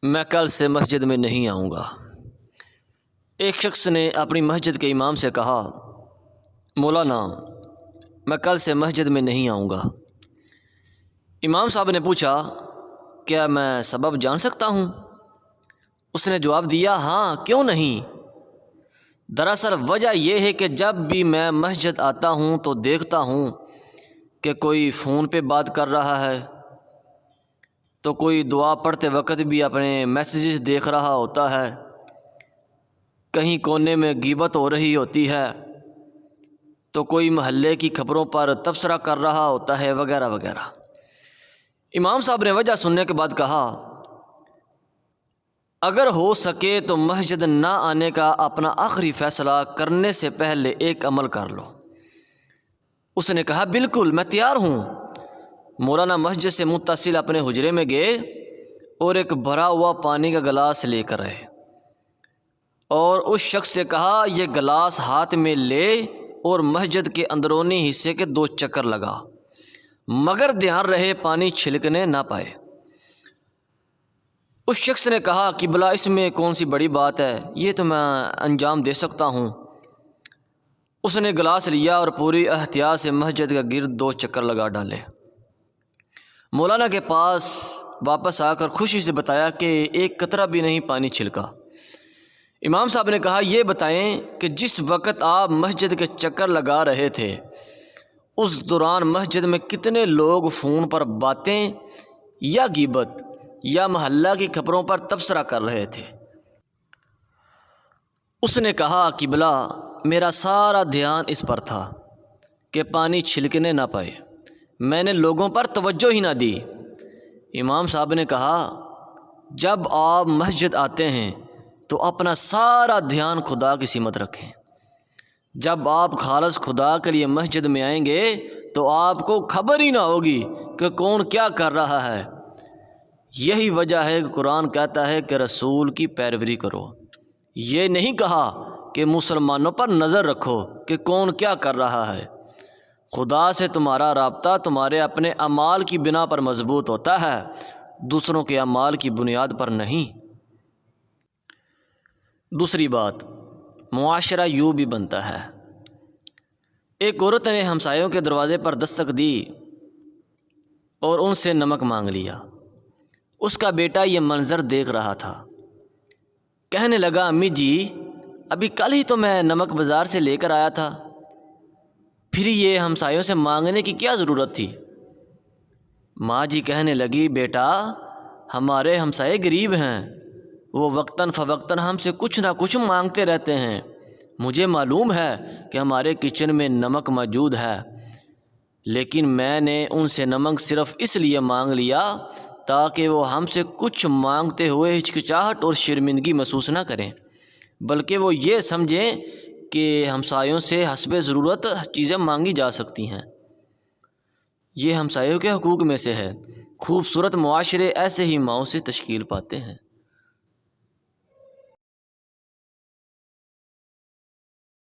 میں کل سے مسجد میں نہیں آؤں گا۔ ایک شخص نے اپنی مسجد کے امام سے کہا، مولانا میں کل سے مسجد میں نہیں آؤں گا۔ امام صاحب نے پوچھا، کیا میں سبب جان سکتا ہوں؟ اس نے جواب دیا، ہاں کیوں نہیں۔ دراصل وجہ یہ ہے کہ جب بھی میں مسجد آتا ہوں تو دیکھتا ہوں کہ کوئی فون پہ بات کر رہا ہے، تو کوئی دعا پڑھتے وقت بھی اپنے میسیجز دیکھ رہا ہوتا ہے، کہیں کونے میں غیبت ہو رہی ہوتی ہے، تو کوئی محلے کی خبروں پر تبصرہ کر رہا ہوتا ہے، وغیرہ وغیرہ۔ امام صاحب نے وجہ سننے کے بعد کہا، اگر ہو سکے تو مسجد نہ آنے کا اپنا آخری فیصلہ کرنے سے پہلے ایک عمل کر لو۔ اس نے کہا، بالکل میں تیار ہوں۔ مولانا مسجد سے متصل اپنے حجرے میں گئے اور ایک بھرا ہوا پانی کا گلاس لے کر آئے اور اس شخص سے کہا، یہ گلاس ہاتھ میں لے اور مسجد کے اندرونی حصے کے 2 چکر لگا، مگر دھیان رہے پانی چھلکنے نہ پائے۔ اس شخص نے کہا، قبلہ اس میں کون سی بڑی بات ہے، یہ تو میں انجام دے سکتا ہوں۔ اس نے گلاس لیا اور پوری احتیاط سے مسجد کے گرد 2 چکر لگا ڈالے۔ مولانا کے پاس واپس آ کر خوشی سے بتایا کہ ایک قطرہ بھی نہیں پانی چھلکا۔ امام صاحب نے کہا، یہ بتائیں کہ جس وقت آپ مسجد کے چکر لگا رہے تھے اس دوران مسجد میں کتنے لوگ فون پر باتیں یا غیبت یا محلہ کی خبروں پر تبصرہ کر رہے تھے؟ اس نے کہا، قبلہ میرا سارا دھیان اس پر تھا کہ پانی چھلکنے نہ پائے، میں نے لوگوں پر توجہ ہی نہ دی۔ امام صاحب نے کہا، جب آپ مسجد آتے ہیں تو اپنا سارا دھیان خدا کی سمت رکھیں۔ جب آپ خالص خدا کے لیے مسجد میں آئیں گے تو آپ کو خبر ہی نہ ہوگی کہ کون کیا کر رہا ہے۔ یہی وجہ ہے کہ قرآن کہتا ہے کہ رسول کی پیروی کرو، یہ نہیں کہا کہ مسلمانوں پر نظر رکھو کہ کون کیا کر رہا ہے۔ خدا سے تمہارا رابطہ تمہارے اپنے اعمال کی بنا پر مضبوط ہوتا ہے، دوسروں کے اعمال کی بنیاد پر نہیں۔ دوسری بات، معاشرہ یوں بھی بنتا ہے۔ ایک عورت نے ہمسایوں کے دروازے پر دستک دی اور ان سے نمک مانگ لیا۔ اس کا بیٹا یہ منظر دیکھ رہا تھا، کہنے لگا، امی جی ابھی کل ہی تو میں نمک بازار سے لے کر آیا تھا، پھر یہ ہمسایوں سے مانگنے کی کیا ضرورت تھی؟ ماں جی کہنے لگی، بیٹا ہمارے ہمسائے غریب ہیں، وہ وقتاً فوقتاً ہم سے کچھ نہ کچھ مانگتے رہتے ہیں۔ مجھے معلوم ہے کہ ہمارے کچن میں نمک موجود ہے، لیکن میں نے ان سے نمک صرف اس لیے مانگ لیا تاکہ وہ ہم سے کچھ مانگتے ہوئے ہچکچاہٹ اور شرمندگی محسوس نہ کریں، بلکہ وہ یہ سمجھیں کہ ہمسایوں سے حسب ضرورت چیزیں مانگی جا سکتی ہیں۔ یہ ہمسایوں کے حقوق میں سے ہے۔ خوبصورت معاشرے ایسے ہی ماؤں سے تشکیل پاتے ہیں۔